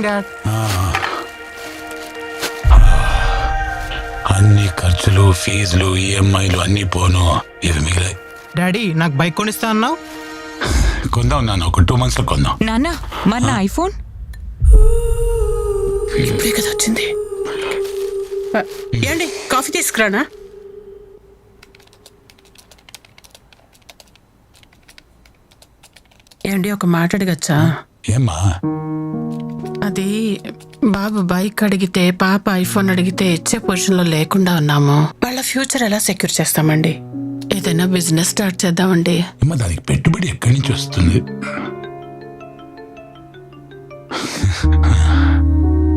Morning dad. అన్ని ఖర్చులు, ఫీజులు, ఈఎంఐలు అన్నీ పోను, ఇవి మిగిలాయి. డాడీ నాకు బైక్ కొనిస్తా అన్నావు. కొందాం నాన్న, ఒక 2 months లో కొందాం. నాన్న మన ఐఫోన్ ఇప్పుడే కదా వచ్చింది. ఏండి కాఫీ తీసుకురానా? ఏండి ఒక మాట అడగచ్చా? ఏమ్మా? అది బాబు బైక్ అడిగితే, పాప ఐఫోన్ అడిగితే ఇచ్చే పొజిషన్లో లేకుండా ఉన్నాము. వాళ్ళ ఫ్యూచర్ ఎలా సెక్యూర్ చేస్తామండి? ఏదైనా బిజినెస్ స్టార్ట్ చేద్దామండి. ఏమ్మా, దానికి పెట్టుబడి ఎక్కడి నుంచి వస్తుంది?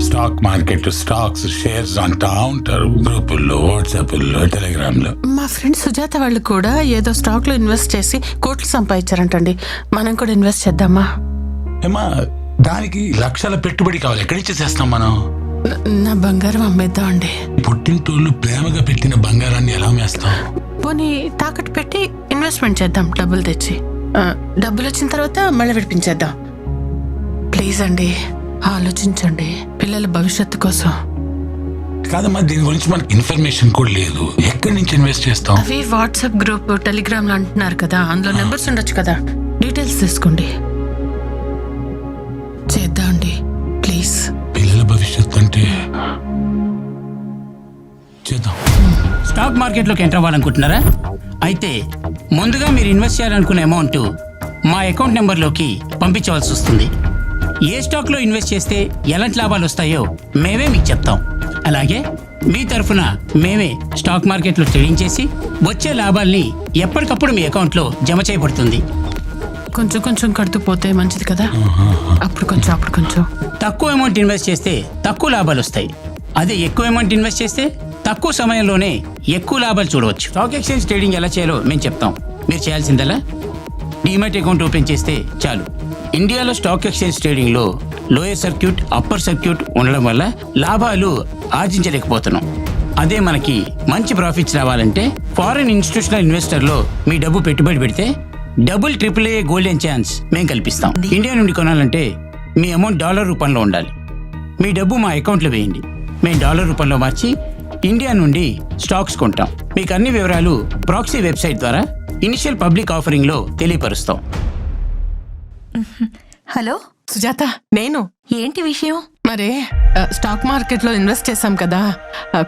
స్టాక్ మార్కెట్, స్టాక్స్, షేర్స్ అంటా ఉంటారు గ్రూపుల్లో, వాట్సాప్లో, టెలిగ్రామ్లో. మా ఫ్రెండ్ సుజాత వాళ్ళు కూడా ఏదో స్టాక్ లో ఇన్వెస్ట్ చేసి కోట్లు సంపాదించారంటండి. మనం కూడా ఇన్వెస్ట్ చేద్దామా? ఏమ్మా, దానికి లక్షల పెట్టుబడి కావాలి, ఎక్కడి నుంచి చేస్తాం మనం? నా బంగారం అమ్మేద్దామండి. పుట్టింటోళ్ళు ప్రేమగా పెట్టిన బంగారాన్ని ఎలా అమ్మేస్తాం? పోనీ తాకట్టు పెట్టి ఇన్వెస్ట్మెంట్ చేద్దాం, డబ్బులు తెచ్చి. డబ్బులు వచ్చిన తర్వాత మళ్ళీ విడిపించేద్దాం. ప్లీజ్ అండి, ఆలోచించండి, పిల్లల భవిష్యత్తు కోసం. కాదమ్మా, దీని గురించి మనకి ఇన్ఫర్మేషన్ కూడా లేదు, ఎక్కడి నుంచి ఇన్వెస్ట్ చేస్తాం? అవి వాట్సాప్ గ్రూప్, టెలిగ్రామ్ లో అంటున్నారు కదా, అందులో నెంబర్స్ ఉండొచ్చు కదా, డీటెయిల్స్ తీసుకోండి. చేద్దామండి ప్లీజ్. పిల్లల భవిష్యత్తు అంటే చేద్దాం. స్టాక్ మార్కెట్లోకి ఎంటర్ అవ్వాలనుకుంటున్నారా? అయితే ముందుగా మీరు ఇన్వెస్ట్ చేయాలనుకునే అమౌంట్ మా అకౌంట్ నెంబర్లోకి పంపించవలసి వస్తుంది. ఏ స్టాక్లో ఇన్వెస్ట్ చేస్తే ఎలాంటి లాభాలు వస్తాయో మేమే మీకు చెప్తాం. అలాగే మీ తరఫున మేమే స్టాక్ మార్కెట్లో ట్రేడింగ్ చేసి వచ్చే లాభాల్ని ఎప్పటికప్పుడు మీ అకౌంట్లో జమ చేయబడుతుంది. కొంచెం కొంచెం కడుతూ పోతే మంచిది కదా, అప్పుడు కొంచెం అప్పుడు కొంచెం. తక్కువ అమౌంట్ ఇన్వెస్ట్ చేస్తే తక్కువ లాభాలు వస్తాయి. అదే ఎక్కువ అమౌంట్ ఇన్వెస్ట్ చేస్తే తక్కువ సమయంలోనే ఎక్కువ లాభాలు చూడవచ్చు. స్టాక్ ఎక్స్చేంజ్ ట్రేడింగ్ ఎలా చేయాలో మేము చెప్తాం. మీరు చేయాల్సిందల్లా డీమ్యాట్ అకౌంట్ ఓపెన్ చేస్తే చాలు. ఇండియాలో స్టాక్ ఎక్స్చేంజ్ ట్రేడింగ్లో లోయర్ సర్క్యూట్, అప్పర్ సర్క్యూట్ ఉండడం వల్ల లాభాలు ఆర్జించలేకపోతున్నాం. అదే మనకి మంచి ప్రాఫిట్స్ రావాలంటే ఫారిన్ ఇన్స్టిట్యూషనల్ ఇన్వెస్టర్లో మీ డబ్బు పెట్టుబడి పెడితే డబుల్ AAA గోల్డెన్ ఛాన్స్ మేము కల్పిస్తాం. ఇండియా నుండి కొనాలంటే మీ అమౌంట్ డాలర్ రూపంలో ఉండాలి. మీ డబ్బు మా అకౌంట్లో వేయండి, మేము డాలర్ రూపంలో మార్చి ఇండియా నుండి స్టాక్స్ కొంటాం. మీకు అన్ని వివరాలు ప్రాక్సీ వెబ్సైట్ ద్వారా ఇనిషియల్ పబ్లిక్ ఆఫరింగ్లో తెలియపరుస్తాం. హలో సుజాత, నేను. ఏంటి విషయం? మరి స్టాక్ మార్కెట్ లో ఇన్వెస్ట్ చేసాం కదా,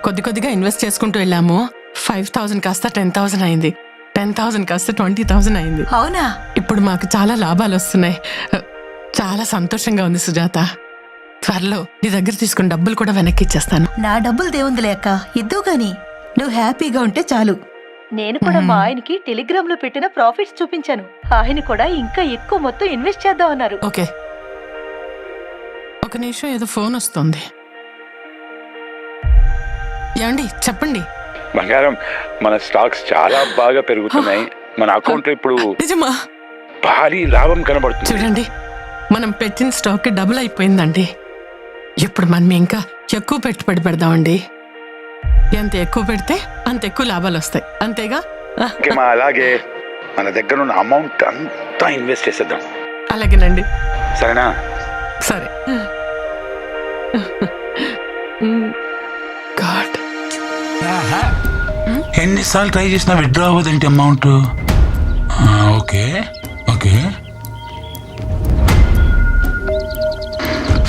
కొద్ది కొద్దిగా ఇన్వెస్ట్ చేసుకుంటూ వెళ్ళాము. 5,000 కాస్త 10,000 అయింది, 10,000 కాస్త 20,000 అయింది. అవునా? ఇప్పుడు మాకు చాలా లాభాలు వస్తున్నాయి. చాలా సంతోషంగా ఉంది సుజాత. త్వరలో నీ దగ్గర తీసుకున్న డబ్బులు కూడా వెనక్కి ఇచ్చేస్తాను. నా డబ్బులు దేవుందిలే అక్క, ఇద్దు గాని నువ్వు హ్యాపీగా ఉంటే చాలు. నేను కూడా మా ఆయనకి టెలిగ్రామ్ లో పెట్టిన ప్రాఫిట్స్ చూపించాను. ఆయన కూడా ఇంకా ఎక్కువ మొత్తం ఇన్వెస్ట్ చేద్దాం అన్నారు. ఓకే, ఒక నిమిషం, ఏదో ఫోన్ వస్తుంది. ఏమండి చెప్పండి. బంగారం, మన స్టాక్స్ చాలా బాగా పెరుగుతున్నాయి. మన అకౌంట్ లో ఇప్పుడు నిజమా? భారీ లాభం కనబడుతుంది. చూడండి, మనం పెట్టిన స్టాక్ డబుల్ అయిపోయిందండి. ఇప్పుడు మనం ఇంకా ఎక్కువ పెట్టుబడి పెడదామండి. ఎంత ఎక్కువ పెడితే అంత ఎక్కువ లాభాలు వస్తాయి, అంతేగా? అలాగే మన దగ్గర ఉన్న అమౌంట్ అంతా ఇన్వెస్ట్ చేసేద్దాం. అలాగేనండి. సరేనా? సరే. గాడ్, ఎన్నిసార్లు ట్రై చేసినా విత్డ్రా అవ్వదేంటి అమౌంట్? ఓకే ఓకే,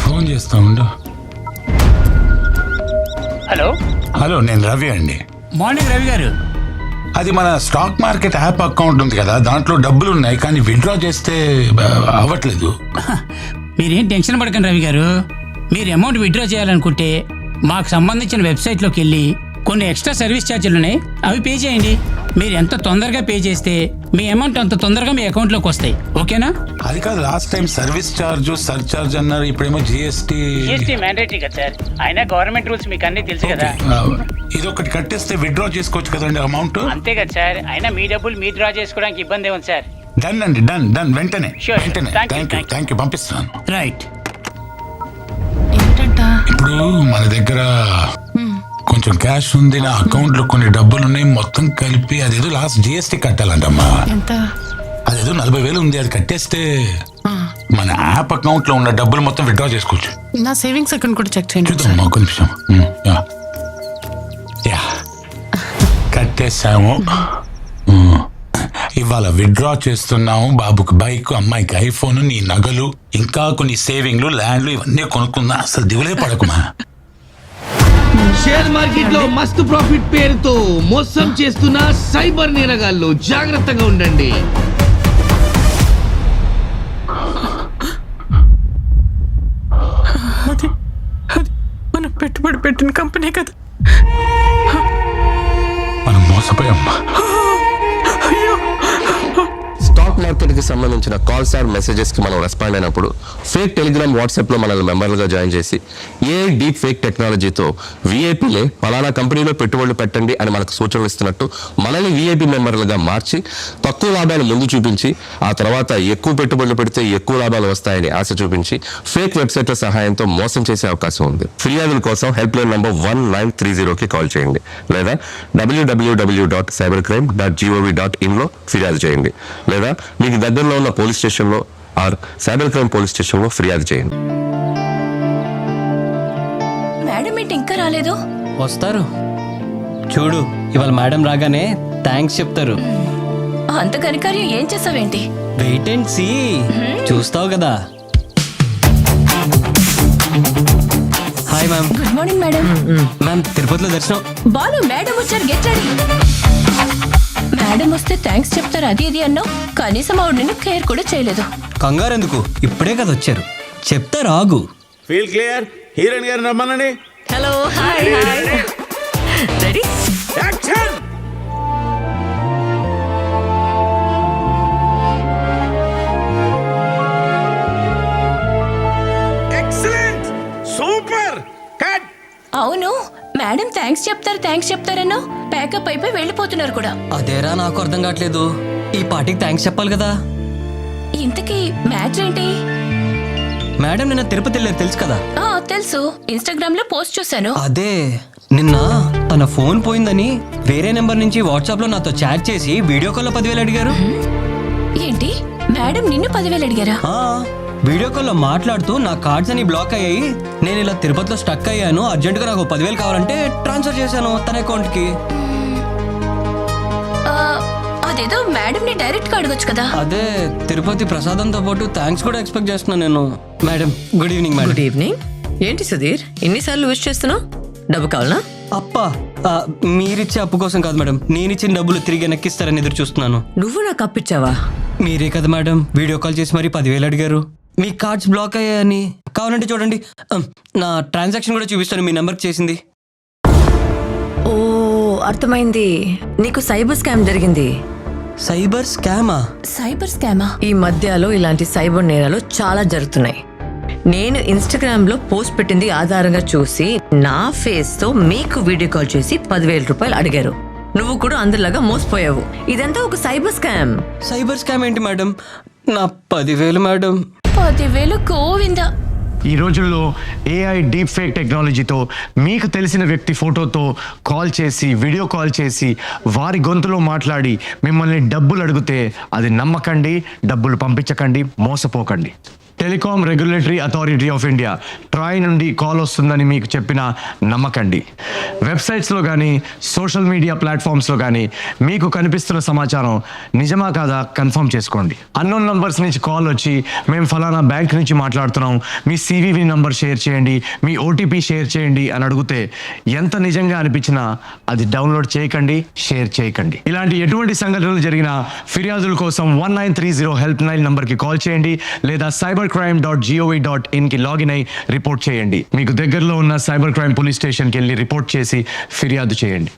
ఫోన్ చేస్తా ఉండు. హలో హలో, నేను రవి అండి. మార్నింగ్ రవి గారు. అది మన స్టాక్ మార్కెట్ యాప్ అకౌంట్ ఉంది కదా, దాంట్లో డబ్బులు ఉన్నాయి, కానీ విత్డ్రా చేస్తే అవ్వట్లేదు. మీరేం టెన్షన్ పడకండి రవి గారు. మీరు అమౌంట్ విత్డ్రా చేయాలనుకుంటే మాకు సంబంధించిన వెబ్సైట్లోకి వెళ్ళి కొన్ని ఎక్స్ట్రా సర్వీస్ ఛార్జీలు ఉన్నాయి, అవి పే చేయండి. మీరు ఎంత తొందరగా పే చేస్తే మీ అమౌంట్ అంత తొందరగా మీ అకౌంట్లోకి వస్తాయి. ఓకేనా? అది కాదు, last time service charge, surcharge అన్నారు, ఇప్పుడేమో జిఎస్టీ మ్యాండేటరీ కదా సార్. అయినా గవర్నమెంట్ రూల్స్ మీకు అన్ని తెలుసు కదా. ఇది ఒకటి కట్టేస్తే విత్డ్రా చేసుకోవచ్చు కదండి అమౌంట్. అంతే కదా సార్. అయినా మీ డబ్బులు మీ డ్రా చేసుకోవడానికి ఇబ్బంది ఏముంది సార్? డన్ అండి, డన్ డన్, వెంటనే Sure. వెంటనే. Thank you, థ్యాంక్ యూ, పంపిస్తున్నాను. రైట్. ఏంటంట? ఇప్పుడు మన దగ్గర కొంచెం క్యాష్ ఉంది, నా అకౌంట్ లో కొన్ని డబ్బులు ఉన్నాయి, మొత్తం కలిపి అదేదో లాస్ట్ జిఎస్టీ కట్టాలంటమ్మా. ఎంత? అదేదో 40,000 ఉంది, అది కట్టేస్తే మన యాప్ అకౌంట్ లో ఉన్న డబ్బులు మొత్తం విత్డ్రా చేసుకోవచ్చు. నా సేవింగ్స్ అకౌంట్ కూడా చెక్ చేయండి చూద్దాం మా కొంచెం యా కట్టేసాము. ఇవాళ విత్డ్రా చేస్తున్నాము. బాబుకి బైక్, అమ్మాయికి ఐఫోన్, నీ నగలు, ఇంకా కొన్ని సేవింగ్లు, ల్యాండ్లు ఇవన్నీ కొనుక్కుందా. అసలు దిగులే పడకుమా. షేర్ మార్కెట్ లో మస్తు ప్రాఫిట్ పేరుతో మోసం చేస్తున్న సైబర్ నేరగాళ్ళు జాగ్రత్తగా ఉండండి. అది మనం పెట్టుబడి పెట్టిన కంపెనీ కదా. మనం మోసపోయాం. స్టాక్ మార్కెట్ కి సంబంధించిన కాల్స్ ఆర్ మెసేజెస్ కి మనం రెస్పాండ్ అయినప్పుడు ఫేక్ టెలిగ్రామ్, వాట్సాప్ లో మనల్ని మెంబర్లుగా జాయిన్ చేసి డీప్ ఫేక్ టెక్నాలజీతో వీఐపీలే పలానా కంపెనీలో పెట్టుబడులు పెట్టండి అని మనకు సూచనలు ఇస్తున్నట్టు మనల్ని వీఐపీ మెంబర్లుగా మార్చి తక్కువ లాభాలు ముందు చూపించి ఆ తర్వాత ఎక్కువ పెట్టుబడులు పెడితే ఎక్కువ లాభాలు వస్తాయని ఆశ చూపించి ఫేక్ వెబ్సైట్ల సహాయంతో మోసం చేసే అవకాశం ఉంది. ఫిర్యాదుల కోసం హెల్ప్ లైన్ నంబర్ 1930కి కాల్ చేయండి లేదా www.cybercrime.gov.in లో ఫిర్యాదు చేయండి లేదా మీకు దగ్గరలో ఉన్న పోలీస్ స్టేషన్లో ఆర్ సైబర్ క్రైమ్ పోలీస్ స్టేషన్లో ఫిర్యాదు చేయండి. మేడం ఏంటి ఇంకా రాలేదు? వస్తారు చూడు, ఇవాళ మేడం రాగానే థ్యాంక్స్ చెప్తారు. అంత కనికార్యం ఏం చేసావేంటి? వెయిట్ అండ్ సీ, చూస్తావు కదా. Hi ma'am. Good morning madam. Ma'am తిరుపతిలో దర్శనం. బాలు మేడం వచ్చారు, గెట్ రెడీ. మేడం వస్తే థ్యాంక్స్ చెప్తారు అది ఇది అన్నావు, కనీసం ఆవిడ నిన్ను కేర్ కూడా చేయలేదు. కంగారు ఎందుకు, ఇప్పుడే కదా వచ్చారు, చెప్తారు ఆగు. Feel clear. హీరోయిన్ గారు రమ్మనండి. Hello, hi hi. Ready? Action. Excellent, super, cut. అవును, మేడం థ్యాంక్స్ చెప్తారన్నావు, ప్యాకప్ అయిపోయి వెళ్ళిపోతున్నారు కూడా. అదేరా నాకు అర్థం కావట్లేదు, ఈ పార్టీకి థ్యాంక్స్ చెప్పాలి కదా. ఇంతకీ మ్యాటర్ ఏంటి? మేడం నిన్న తిరుపతి వెళ్ళారు తెలుసు కదా. తెలుసు, ఇన్స్టాగ్రామ్ లో పోస్ట్ చూసాను. అదే నిన్న తన ఫోన్ పోయిందని వేరే నెంబర్ నుంచి వాట్సాప్ లో నాతో చాట్ చేసి వీడియో కాల్లో 10,000 అడిగారు. ఏంటి, మేడం నిన్ను 10,000 అడిగారా? వీడియో కాల్లో మాట్లాడుతూ నా కార్డ్స్ అని బ్లాక్ అయ్యాయి, నేను ఇలా తిరుపతిలో స్టక్ అయ్యాను, అర్జెంటుగా నాకు 10,000 కావాలంటే ట్రాన్స్ఫర్ చేశాను తన అకౌంట్ కి. అదేదో మేడం ని డైరెక్ట్ గా అడగొచ్చు కదా. అదే తిరుపతి ప్రసాదంతో పాటు థ్యాంక్స్ కూడా ఎక్స్పెక్ట్ చేస్తున్నాను నేను. Madam good evening. Madam good evening. ఏంటి సుధీర్ ఇన్నిసార్లు విష్ చేస్తున్నావు? డబ్బు కావాలా? అప్పా, మీరిచ్చే అప్పు కోసం కాదు మేడం, నేనిచ్చిన డబ్బులు తిరిగి వెనక్కిస్తారని ఎదురు చూస్తున్నాను. నువ్వు నాకు అప్పిచ్చావా? మీరే కదా మేడం వీడియో కాల్ చేసి మరి 10,000 అడిగారు. మీ కార్డ్స్ బ్లాక్ అయ్యాయని. కావాలంటే చూడండి, నా ట్రాన్సాక్షన్ కూడా చూపిస్తాను, మీ నెంబర్కి చేసింది. ఓ అర్థమైంది, నీకు సైబర్ స్కామ్ జరిగింది. సైబర్ స్కామా? సైబర్ స్కామా? ఈ మధ్యలో ఇలాంటి సైబర్ నేరాలు చాలా జరుగుతున్నాయి. నేను ఇన్స్టాగ్రామ్ లో పోస్ట్ పెట్టింది ఆధారంగా చూసి నా ఫేస్ తో మీకు వీడియో కాల్ చేసి 10,000 రూపాయలు అడిగారు. నువ్వు కూడా అందరిలాగా మోసపోయావు. ఇదంతా ఒక సైబర్ స్కామ్. సైబర్ స్కామ్ ఏంటి మేడం? నా 10,000 మేడం. 10,000 గోవిందా. ఈ రోజుల్లో ఏఐ డీప్ ఫేక్ టెక్నాలజీతో మీకు తెలిసిన వ్యక్తి ఫోటోతో కాల్ చేసి వీడియో కాల్ చేసి వారి గొంతులో మాట్లాడి మిమ్మల్ని డబ్బులు అడిగితే అది నమ్మకండి, డబ్బులు పంపించకండి, మోసపోకండి. Telecom regulatory authority of India TRAI నుండి కాల్ వస్తుందని మీకు చెప్పిన నమ్మకండి. వెబ్సైట్స్లో కానీ సోషల్ మీడియా ప్లాట్ఫామ్స్లో కానీ మీకు కనిపిస్తున్న సమాచారం నిజమా కాదా కన్ఫర్మ్ చేసుకోండి. అన్నోన్ నంబర్స్ నుంచి కాల్ వచ్చి మేము ఫలానా బ్యాంక్ నుంచి మాట్లాడుతున్నాం, మీ సివివి నంబర్ షేర్ చేయండి, మీ ఓటీపీ షేర్ చేయండి అని అడిగితే ఎంత నిజంగా అనిపించినా అది డౌన్లోడ్ చేయకండి, షేర్ చేయకండి. ఇలాంటి ఎటువంటి సంఘటనలు జరిగినా ఫిర్యాదుల కోసం 1930 హెల్ప్ లైన్ నంబర్కి కాల్ చేయండి లేదా cybercrime.gov.in కి లాగిన్ అయి రిపోర్ట్ చేయండి. మీకు దగ్గరలో ఉన్న సైబర్ క్రైమ్ పోలీస్ స్టేషన్కి వెళ్ళి రిపోర్ట్ చేసి ఫిర్యాదు చేయండి.